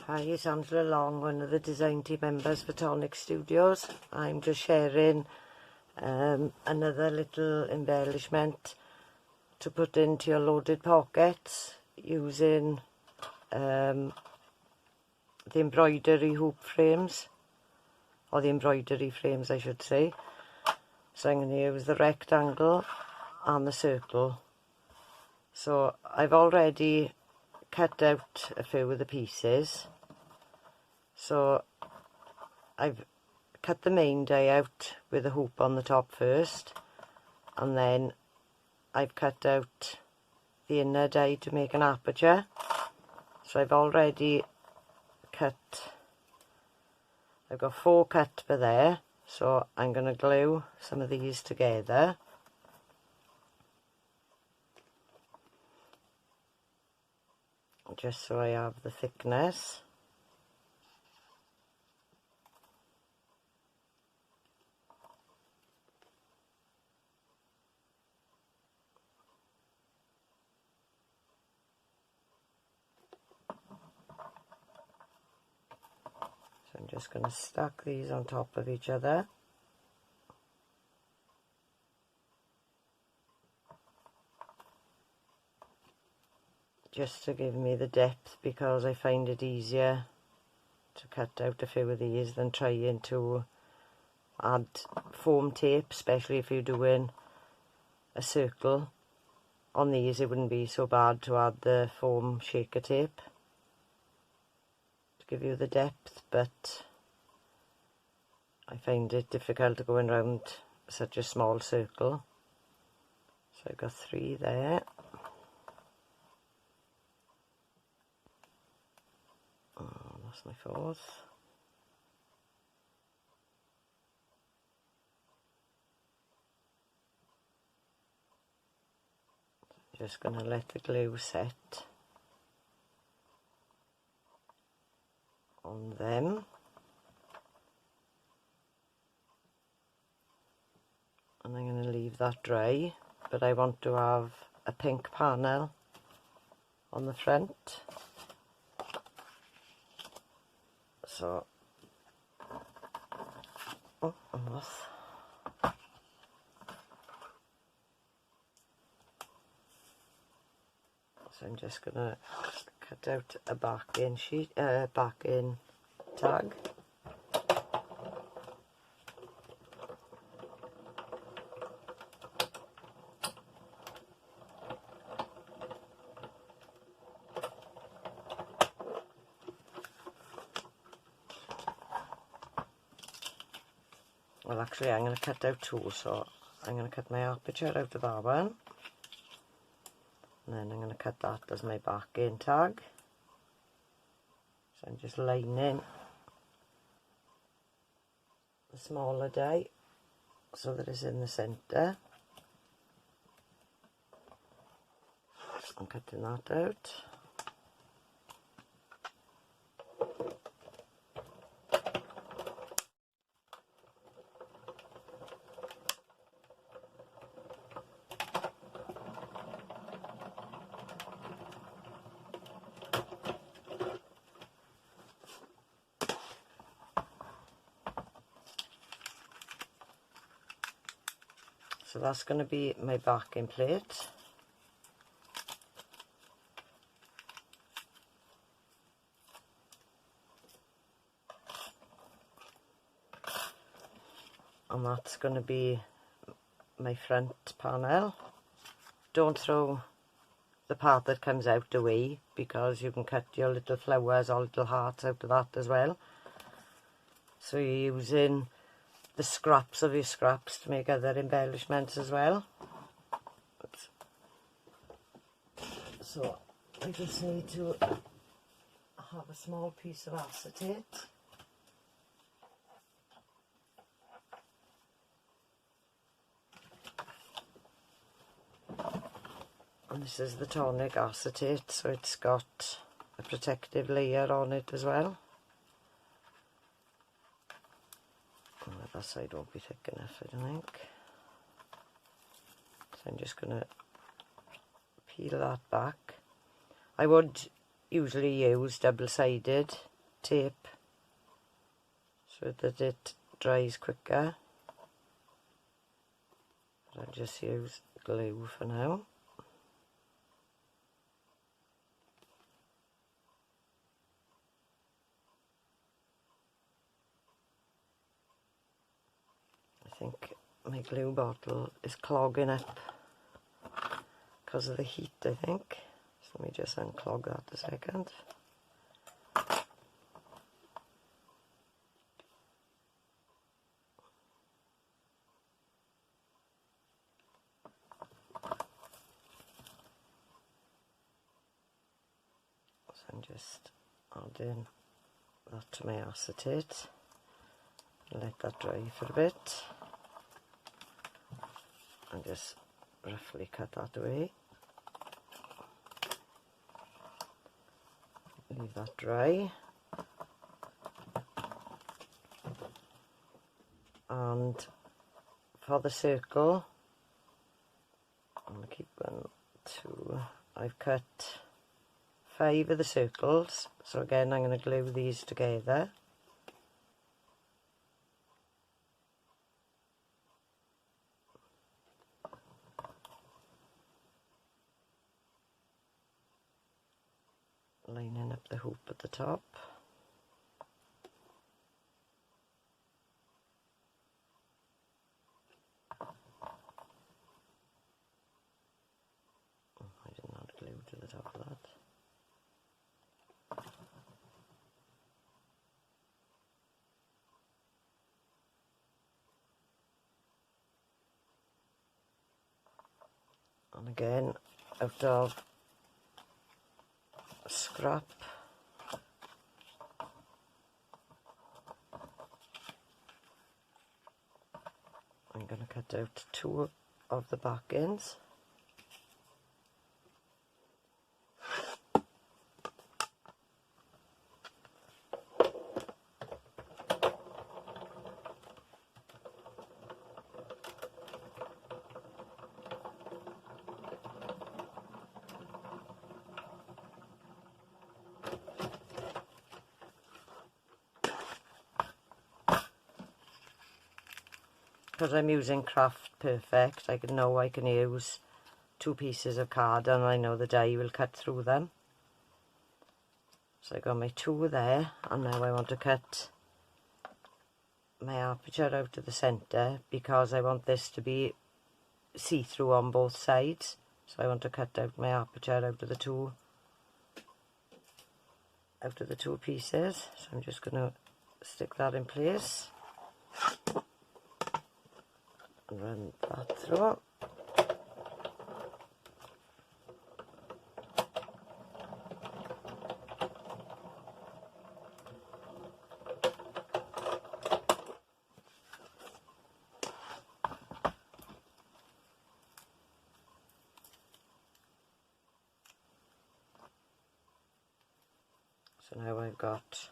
Hi, it's Angela Long, one of the design team members for Tonic Studios. I'm just sharing another little embellishment to put into your loaded pockets using the embroidery hoop frames, or the embroidery frames I should say. So I'm going to use the rectangle and the circle. So I've already cut out a few of the pieces. So I've cut the main die out with a hoop on the top first, and then I've cut out the inner die to make an aperture. So I've already I've got 4 cut for there, so I'm going to glue some of these together. Just so I have the thickness. So I'm just going to stack these on top of each other. Just to give me the depth, because I find it easier to cut out a few of these than trying to add foam tape, especially if you're doing a circle. On these it wouldn't be so bad to add the foam shaker tape to give you the depth, but I find it difficult to go around such a small circle. So I've got 3 there. Oh, that's my 4th. Just going to let the glue set on them, and I'm going to leave that dry, but I want to have a pink panel on the front. So So I'm just going to cut out a back-in tag. Well, actually I'm going to cut out 2, so I'm going to cut my aperture out of that one. And then I'm going to cut that as my back-in tag. So I'm just lining the smaller die so that it's in the centre. I'm cutting that out. So that's going to be my backing plate. And that's going to be my front panel. Don't throw the part that comes out away, because you can cut your little flowers or little hearts out of that as well. So you're using the scraps of your scraps to make other embellishments as well. Oops. So I just need to have a small piece of acetate. And this is the tonic acetate, so it's got a protective layer on it as well. And the other side won't be thick enough, I don't think. So I'm just going to peel that back. I would usually use double-sided tape so that it dries quicker. I'll just use glue for now. I think my glue bottle is clogging up because of the heat, I think. So let me just unclog that a second. So I'm just adding that to my acetate. Let that dry for a bit. And just roughly cut that away. Leave that dry. And for the circle, I'm going to keep 1, 2, I've cut 5 of the circles. So again, I'm going to glue these together. Lining up the hoop at the top. Oh, I didn't add glue to the top of that. And again, out of scrap, I'm going to cut out 2 of the back ends. Because I'm using Craft Perfect, I know I can use 2 pieces of card and I know the die will cut through them. So I got my 2 there, and now I want to cut my aperture out of the centre because I want this to be see-through on both sides. So I want to cut out my aperture out of the two pieces. So I'm just going to stick that in place. Run that through. So now I've got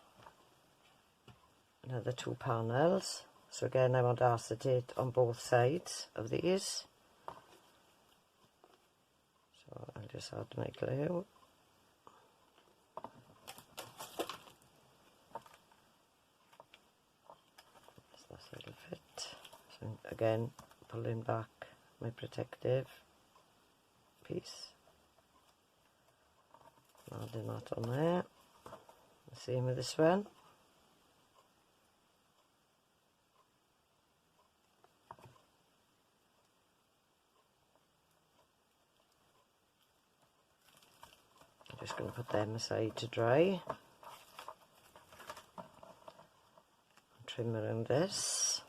another 2 panels. So again, I want acetate on both sides of these. So I'll just add my glue. That little fit. So again, pulling back my protective piece. Adding that on there. Same with this one. Just going to put them aside to dry. Trim around this.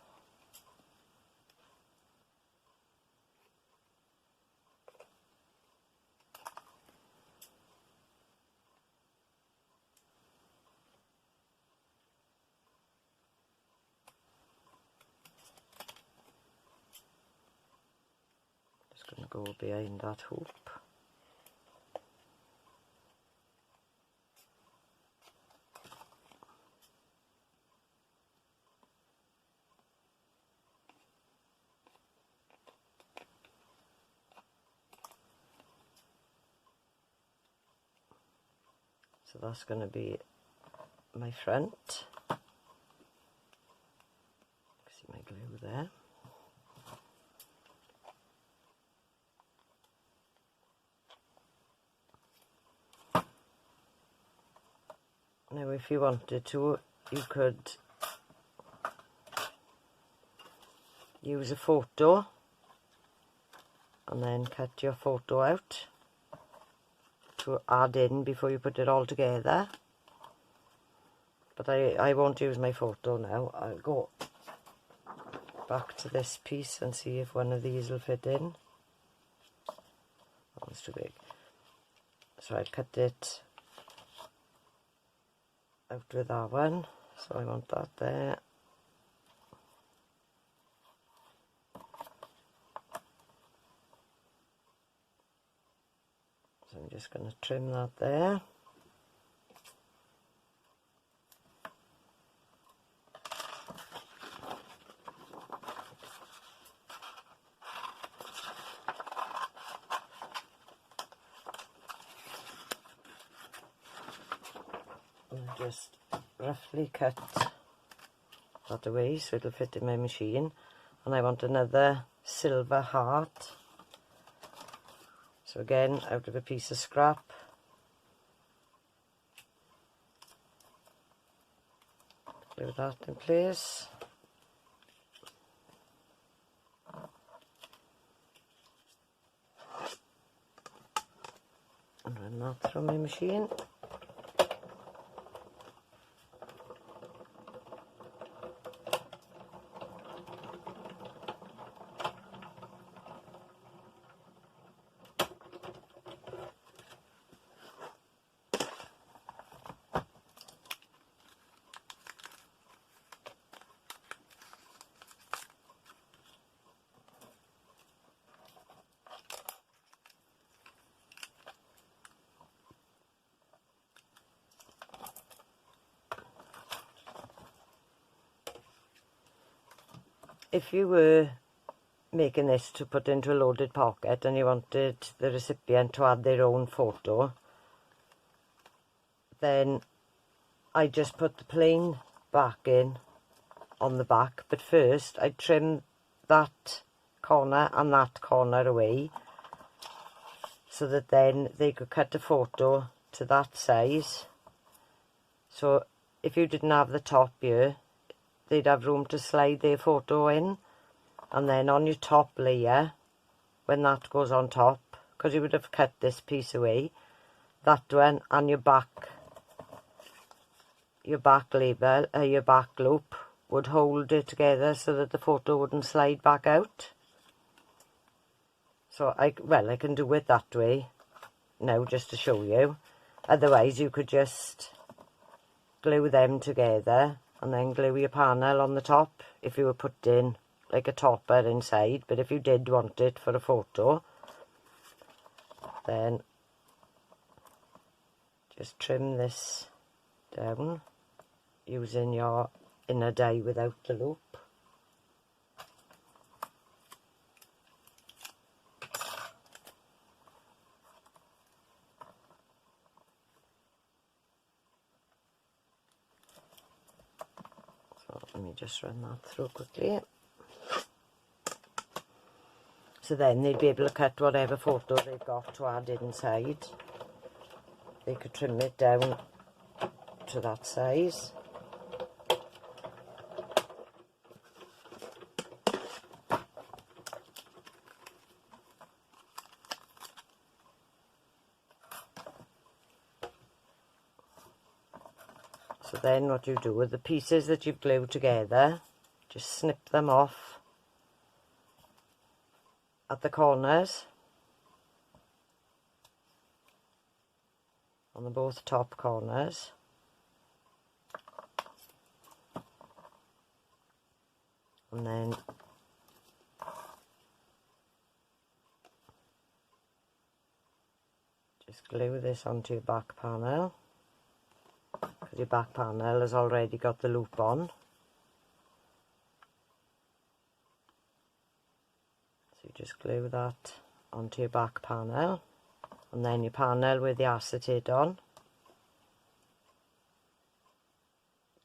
Just going to go behind that hoop. So that's going to be my front. See my glue there. Now if you wanted to, you could use a photo and then cut your photo out to add in before you put it all together. But I won't use my photo now. I'll go back to this piece and see if one of these will fit in. Oh, it's too big. So I cut it out with that one. So I want that there. So I'm just going to trim that there. And just roughly cut that away so it'll fit in my machine. And I want another silver heart. So again, out of a piece of scrap. Glue that in place. And run that through my machine. If you were making this to put into a loaded pocket and you wanted the recipient to add their own photo, then I just put the plain back in on the back, but first I trim that corner and that corner away so that then they could cut a photo to that size. So if you didn't have the top here, they'd have room to slide their photo in, and then on your top layer, when that goes on top, because you would have cut this piece away, that one and your back label, your back loop would hold it together so that the photo wouldn't slide back out. So I can do it that way now just to show you. Otherwise you could just glue them together and then glue your panel on the top if you were putting like a topper inside. But if you did want it for a photo, then just trim this down using your inner die without the loop. So let me just run that through quickly. So then they'd be able to cut whatever photo they've got to add inside. They could trim it down to that size. So then what you do with the pieces that you've glued together, just snip them off at the corners, on the both top corners, and then just glue this onto your back panel, because your back panel has already got the loop on. So you just glue that onto your back panel, and then your panel with the acetate on.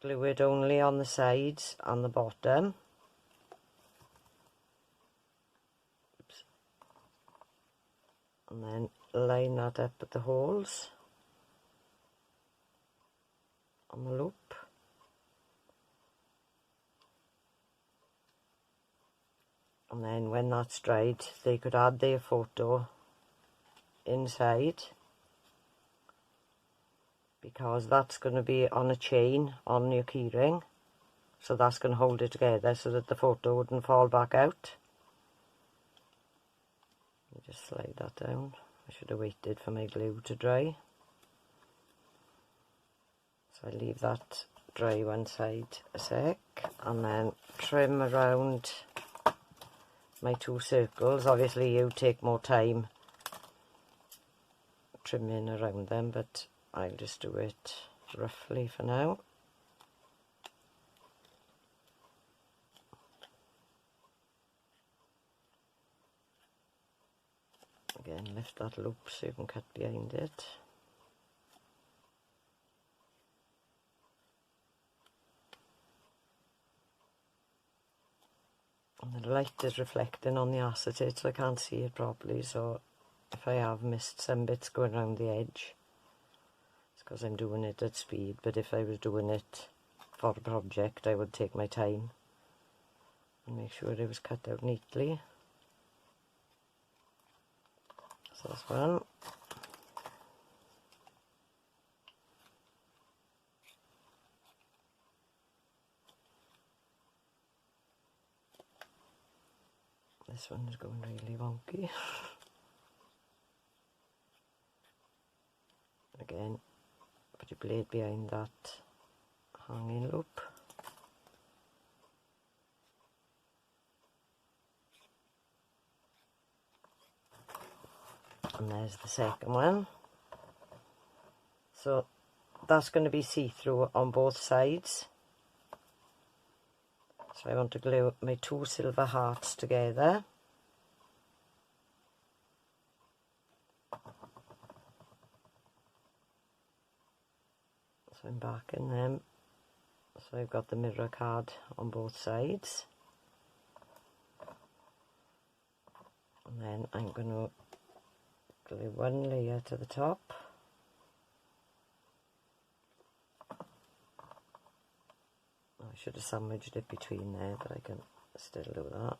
glue it only on the sides and the bottom. Oops. And then line that up at the holes on the loop. And then when that's dried, they could add their photo inside, because that's going to be on a chain on your keyring, so that's going to hold it together so that the photo wouldn't fall back out. You just slide that down. I should have waited for my glue to dry. So I leave that dry one side a sec, and then trim around my 2 circles. Obviously you take more time trimming around them, but I'll just do it roughly for now. Again, lift that loop so you can cut behind it. And the light is reflecting on the acetate, so I can't see it properly, so if I have missed some bits going around the edge, it's because I'm doing it at speed. But if I was doing it for a project, I would take my time and make sure it was cut out neatly. So that's one. This one is going really wonky. Again, put your blade behind that hanging loop. And there's the second one. So that's going to be see-through on both sides. So I want to glue my 2 silver hearts together. So I'm backing them. So I've got the mirror card on both sides. And then I'm going to glue 1 layer to the top. I should have sandwiched it between there, but I can still do that.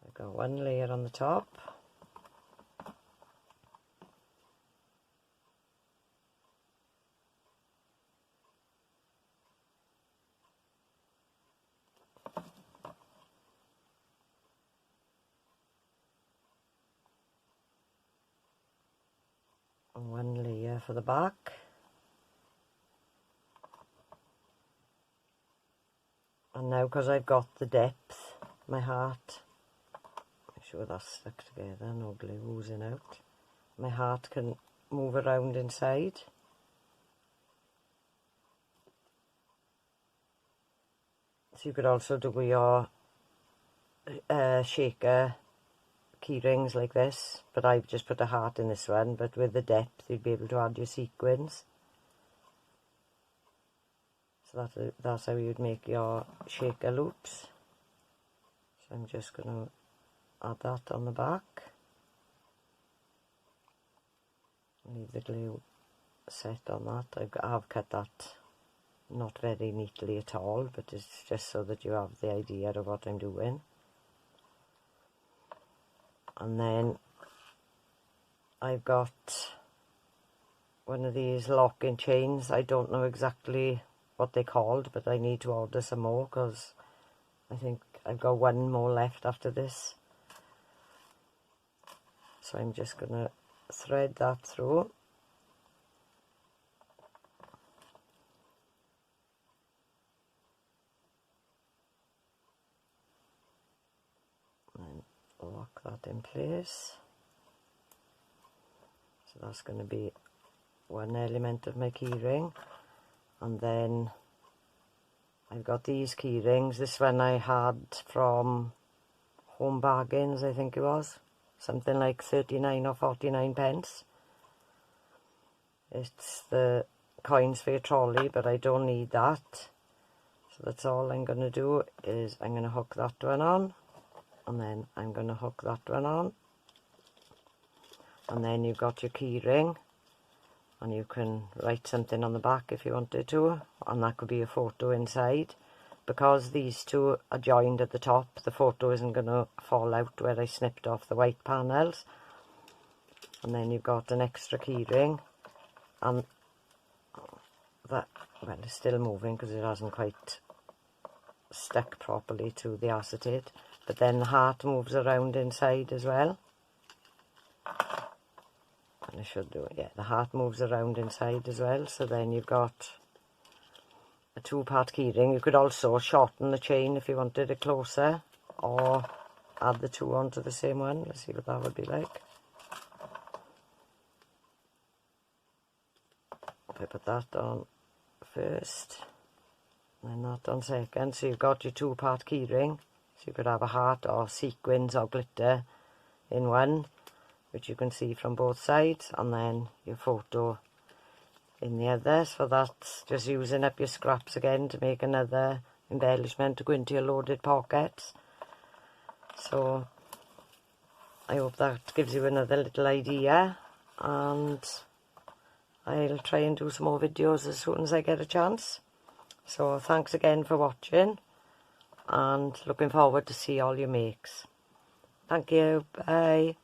I've got 1 layer on the top. And 1 layer for the back. And now, because I've got the depth, my heart, make sure that's stuck together, no glue oozing out. My heart can move around inside. So you could also do your shaker keyrings like this, but I've just put a heart in this one, but with the depth you'd be able to add your sequins. So that's how you'd make your shaker loops. So I'm just going to add that on the back. Leave the glue set on that. I've cut that not very neatly at all, but it's just so that you have the idea of what I'm doing. And then I've got one of these locking chains. I don't know exactly what they're called, but I need to order some more because I think I've got 1 more left after this. So I'm just going to thread that through. And lock that in place. So that's going to be one element of my keyring, and then I've got these keyrings. This one I had from Home Bargains, I think it was, something like 39 or 49 pence. It's the coins for your trolley, but I don't need that, so that's all I'm going to do. Is I'm going to hook that one on, and then I'm going to hook that one on, and then you've got your keyring, and you can write something on the back if you wanted to, and that could be a photo inside. Because these two are joined at the top, the photo isn't going to fall out where I snipped off the white panels. And then you've got an extra keyring, and that, well, it's still moving because it hasn't quite stuck properly to the acetate, but then the heart moves around inside as well. And I should do it, yeah, the heart moves around inside as well. So then you've got a 2-part keyring. You could also shorten the chain if you wanted it closer, or add the 2 onto the same one. Let's see what that would be like. If I put that on first, and that on second, so you've got your 2-part keyring. So you could have a heart or sequins or glitter in one, which you can see from both sides, and then your photo in the other. So that's just using up your scraps again to make another embellishment to go into your loaded pockets. So I hope that gives you another little idea, and I'll try and do some more videos as soon as I get a chance. So thanks again for watching, and looking forward to see all your makes. Thank you, bye.